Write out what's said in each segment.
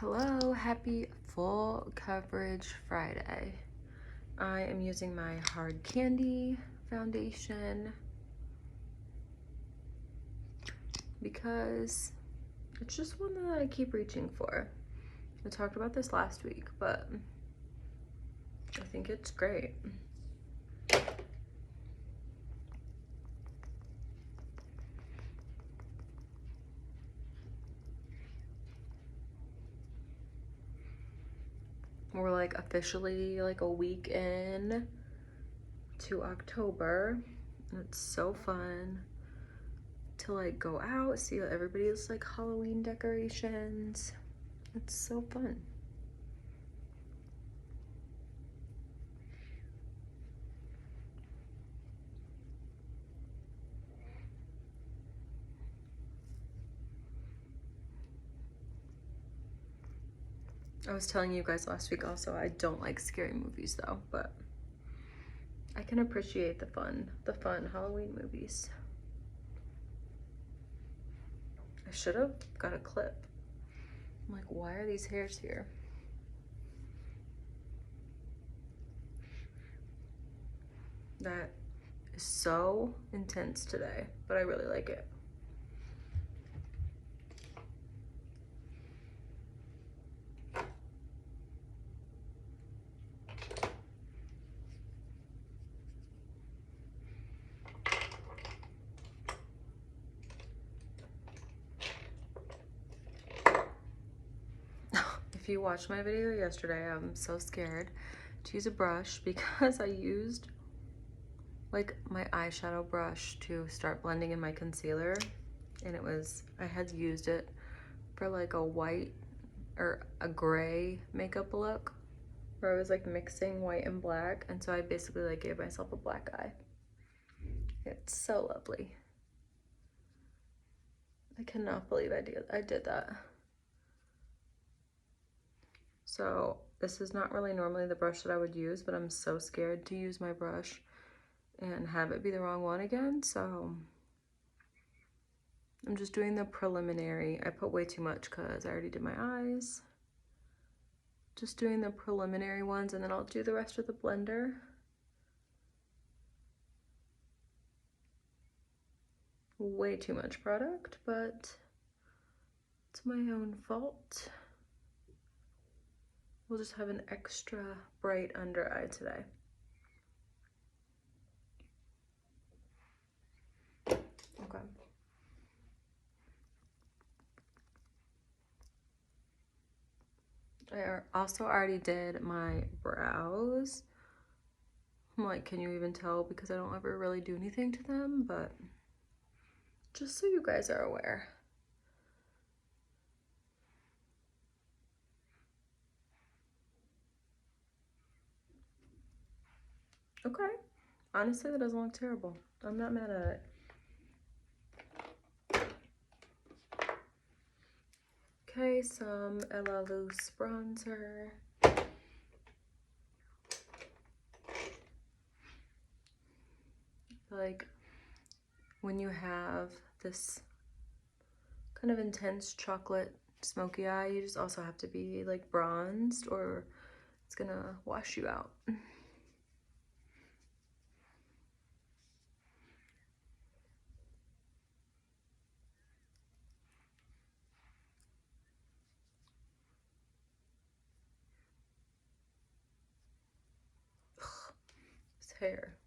Hello, happy full coverage Friday. I am using my Hard Candy foundation because it's just one that I keep reaching for. I talked about this last week, but I think it's great. We're like officially like a week in to October. It's so fun to like go out, see everybody's like Halloween decorations. It's so fun. I was telling you guys last week also, I don't like scary movies though, but I can appreciate the fun Halloween movies. I should have got a clip. I'm like, why are these hairs here? That is so intense today, but I really like it. If you watched my video yesterday, I'm so scared to use a brush because I used like my eyeshadow brush to start blending in my concealer, and I had used it for like a white or a gray makeup look where I was like mixing white and black, and so I basically like gave myself a black eye. It's so lovely. I cannot believe I did that. So this is not really normally the brush that I would use, but I'm so scared to use my brush and have it be the wrong one again, so I'm just doing the preliminary. I put way too much because I already did my eyes. Just doing the preliminary ones, and then I'll do the rest with the blender. Way too much product, but it's my own fault. We'll just have an extra bright under eye today. Okay. I also already did my brows. I'm like, can you even tell? Because I don't ever really do anything to them, but just so you guys are aware. Okay. Honestly, that doesn't look terrible. I'm not mad at it. Okay, some Ella Loose bronzer. Like when you have this kind of intense chocolate smoky eye, you just also have to be like bronzed or it's gonna wash you out. This hair.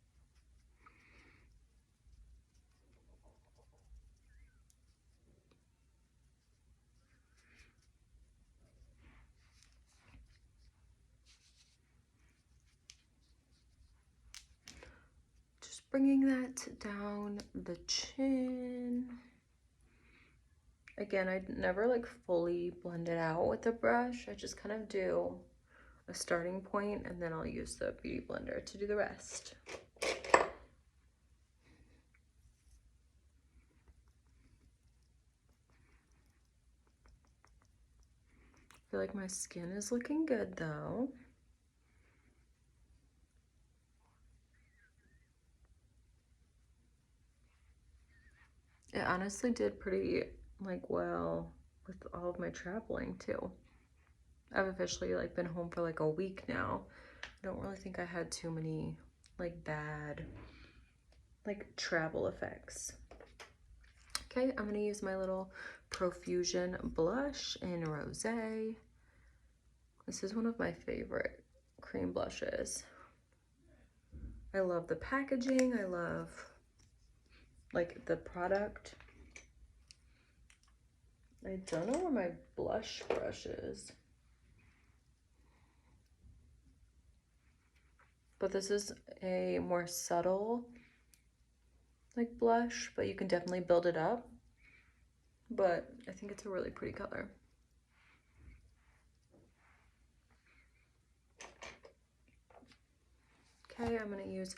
Just bringing that down the chin. Again, I never like fully blend it out with the brush. I just kind of do a starting point and then I'll use the beauty blender to do the rest. I feel like my skin is looking good though. It honestly did pretty like well with all of my traveling too. I've officially like been home for like a week now. I don't really think I had too many like bad like travel effects. Okay, I'm gonna use my little Profusion blush in Rosé. This is one of my favorite cream blushes. I love the packaging. I love like the product. I don't know where my blush brush is. But this is a more subtle like blush, but you can definitely build it up. But I think it's a really pretty color. Okay, I'm gonna use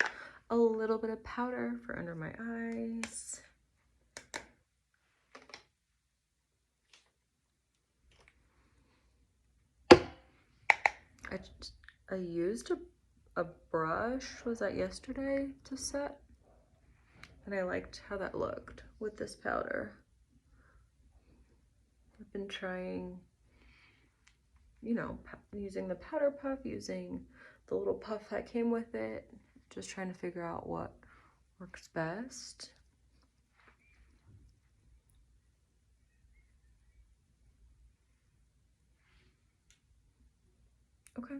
a little bit of powder for under my eyes. I used a brush, was that yesterday, to set? And I liked how that looked with this powder. I've been trying, you know, using the powder puff, using the little puff that came with it, just trying to figure out what works best. Okay.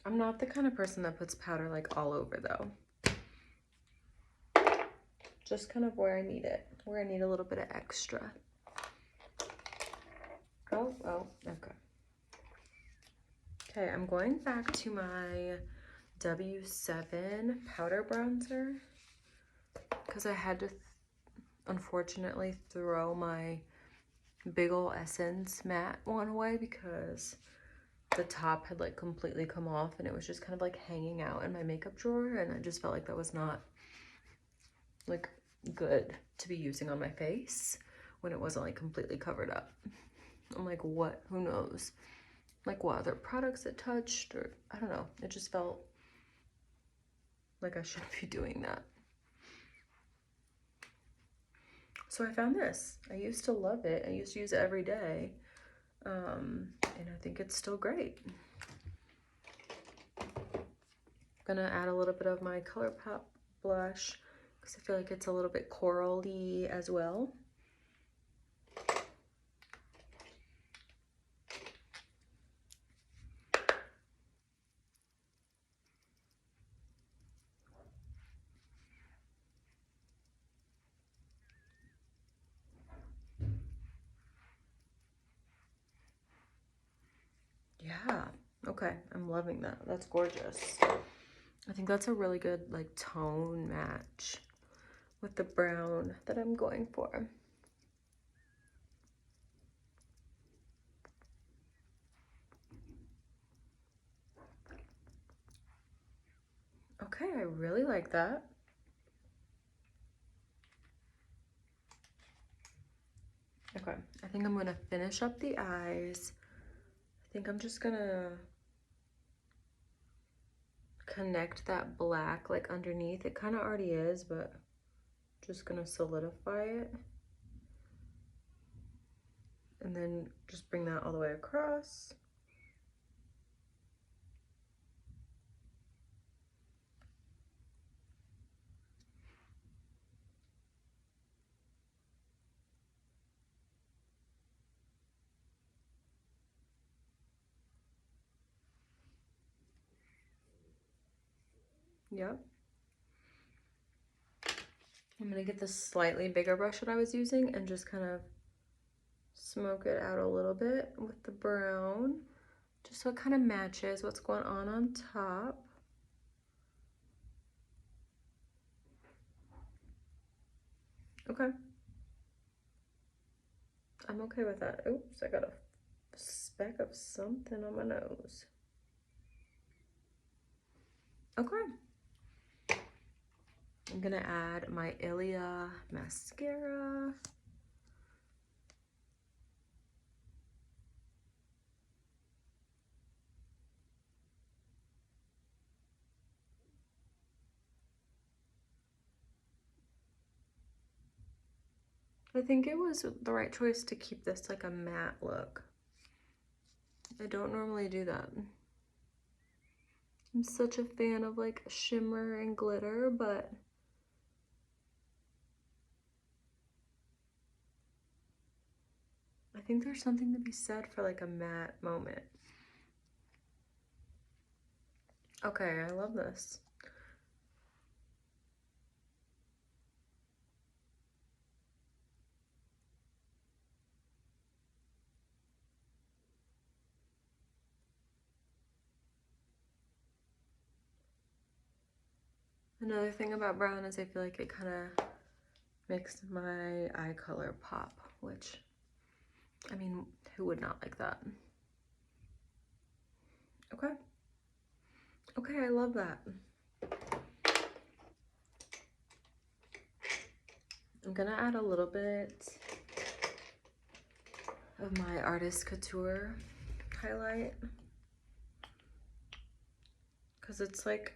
I'm not the kind of person that puts powder like all over though. Just kind of where I need it, where I need a little bit of extra. Oh, okay. Okay, I'm going back to my W7 powder bronzer because I had to unfortunately throw my big ol' Essence matte one away because the top had like completely come off and it was just kind of like hanging out in my makeup drawer, and I just felt like that was not like good to be using on my face when it wasn't like completely covered up. I'm like, what? Who knows? Like what other products it touched, or I don't know. It just felt like I shouldn't be doing that. So I found this. I used to love it. I used to use it every day. And I think it's still great. I'm gonna add a little bit of my ColourPop blush because I feel like it's a little bit coral-y as well. Yeah, okay, I'm loving that. That's gorgeous. I think that's a really good like tone match with the brown that I'm going for. Okay, I really like that. Okay, I think I'm gonna finish up the eyes. I think I'm just gonna connect that black like underneath. It kind of already is, but just gonna solidify it. And then just bring that all the way across. Yep. I'm gonna get this slightly bigger brush that I was using and just kind of smoke it out a little bit with the brown, just so it kind of matches what's going on top. Okay. I'm okay with that. Oops, I got a speck of something on my nose. Okay. I'm gonna add my Ilia mascara. I think it was the right choice to keep this like a matte look. I don't normally do that. I'm such a fan of like shimmer and glitter, but I think there's something to be said for like a matte moment. Okay, I love this. Another thing about brown is I feel like it kind of makes my eye color pop, which, I mean, who would not like that? Okay. Okay, I love that. I'm gonna add a little bit of my Artist Couture highlight, because it's like,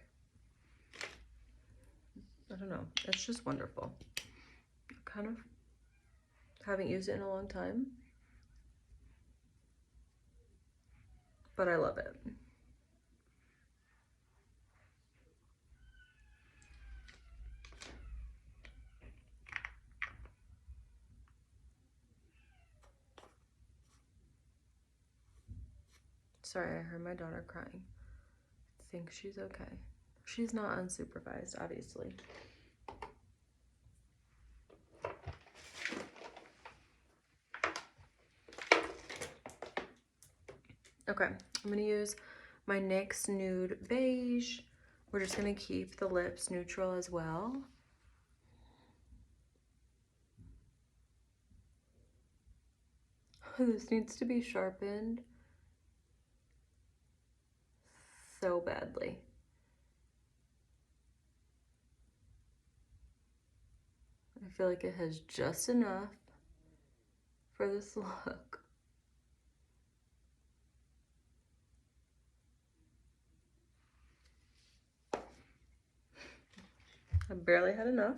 I don't know, it's just wonderful. Kind of haven't used it in a long time, but I love it. Sorry, I heard my daughter crying. I think she's okay. She's not unsupervised, obviously. Okay, I'm gonna use my NYX Nude Beige. We're just gonna keep the lips neutral as well. This needs to be sharpened so badly. I feel like it has just enough for this look. I barely had enough.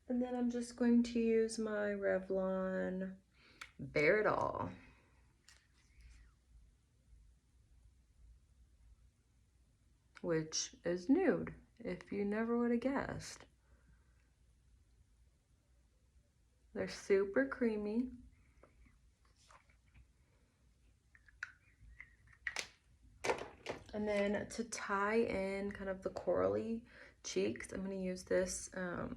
And then I'm just going to use my Revlon Bare It All. Which is nude, if you never would have guessed. They're super creamy. And then to tie in kind of the corally cheeks, I'm gonna use this, I'm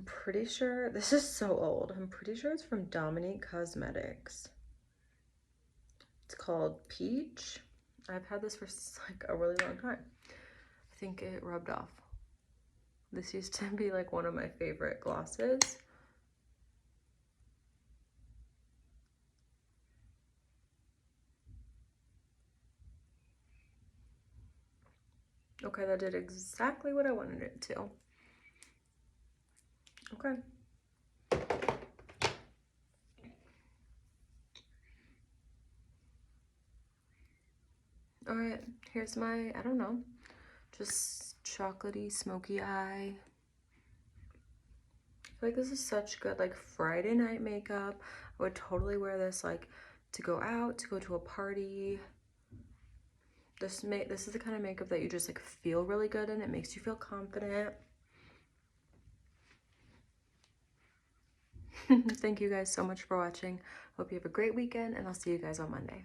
pretty sure, this is so old. I'm pretty sure it's from Dominique Cosmetics. It's called Peach. I've had this for like a really long time. I think it rubbed off. This used to be like one of my favorite glosses. Okay, that did exactly what I wanted it to. Okay. All right, here's my, I don't know, just chocolatey, smoky eye. I feel like this is such good, like, Friday night makeup. I would totally wear this, like, to go out, to go to a party. This is the kind of makeup that you just, like, feel really good in. It makes you feel confident. Thank you guys so much for watching. Hope you have a great weekend, and I'll see you guys on Monday.